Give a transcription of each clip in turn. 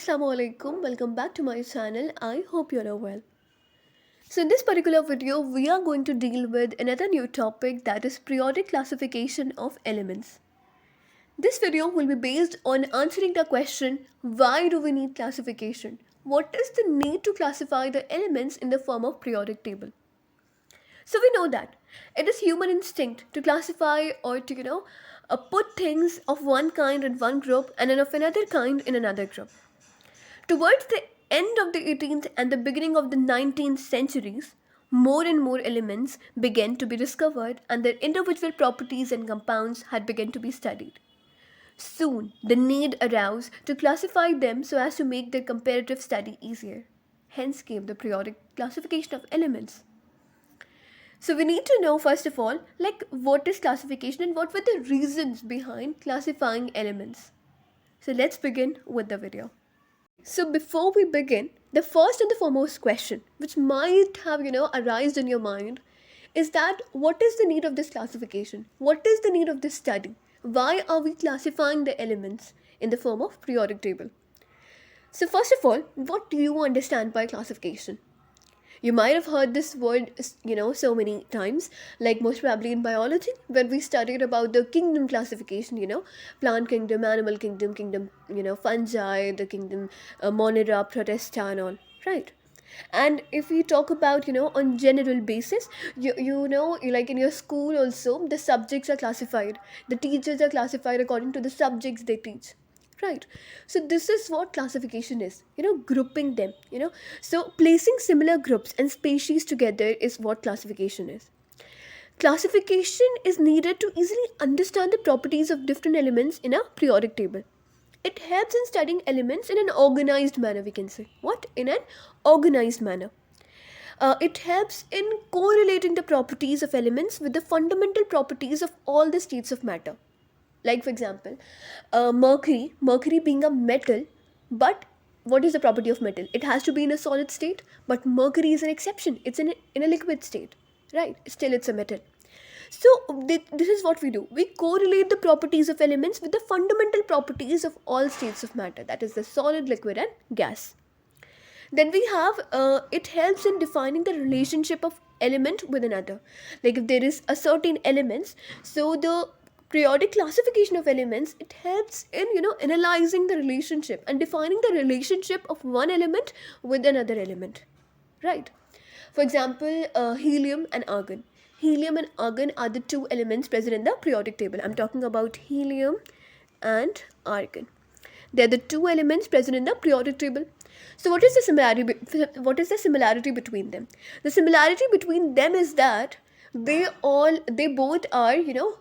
Assalamu alaikum, welcome back to my channel. I hope you're all well. So, in this particular video, we are going to deal with another new topic, that is periodic classification of elements. This video will be based on answering the question, why do we need classification? What is the need to classify the elements in the form of periodic table? So we know that it is human instinct to classify or to put things of one kind in one group and then of another kind in another group. Towards the end of the 18th and the beginning of the 19th centuries, more and more elements began to be discovered and their individual properties and compounds had begun to be studied. Soon, the need arose to classify them so as to make their comparative study easier. Hence came the periodic classification of elements. So we need to know first of all, what is classification and what were the reasons behind classifying elements. So let's begin with the video. So before we begin, the first and the foremost question which might have arisen in your mind is that what is the need of this classification? What is the need of this study? Why are we classifying the elements in the form of periodic table? So first of all, what do you understand by classification? You might have heard this word, so many times, like most probably in biology, when we studied about the kingdom classification, plant kingdom, animal kingdom, fungi, the kingdom, Monera, Protista and all, right? And if we talk about, on general basis, like in your school also, the subjects are classified. The teachers are classified according to the subjects they teach. Right. So this is what classification is, grouping them, So placing similar groups and species together is what classification is. Classification is needed to easily understand the properties of different elements in a periodic table. It helps in studying elements in an organized manner, we can say. What? In an organized manner. It helps in correlating the properties of elements with the fundamental properties of all the states of matter. Like for example, mercury being a metal, but what is the property of metal? It has to be in a solid state, but mercury is an exception. It's in a liquid state, right? Still it's a metal. So this is what we do. We correlate the properties of elements with the fundamental properties of all states of matter, that is the solid, liquid and gas. Then we have, it helps in defining the relationship of element with another. Like if there is a certain elements, so the periodic classification of elements, it helps in analyzing the relationship and defining the relationship of one element with another element, right? For example, helium and argon. Helium and argon are the two elements present in the periodic table. I'm talking about helium and argon. They're the two elements present in the periodic table. So what is the similarity between them? The similarity between them is that they both are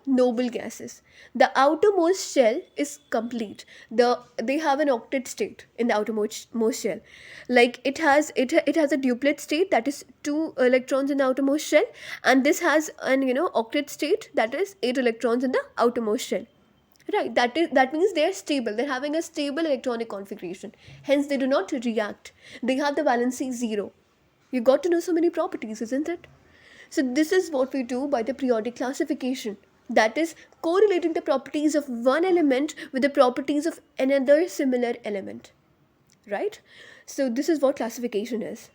noble gases. The outermost shell is complete. They have an octet state in the outermost shell. Like it has a duplet state, that is 2 electrons in the outermost shell, and this has an octet state, that is 8 electrons in the outermost shell. Right, that means they are stable. They're having a stable electronic configuration. Hence, they do not react. They have the valency 0. You got to know so many properties, isn't it? So this is what we do by the periodic classification. That is correlating the properties of one element with the properties of another similar element. Right? So this is what classification is.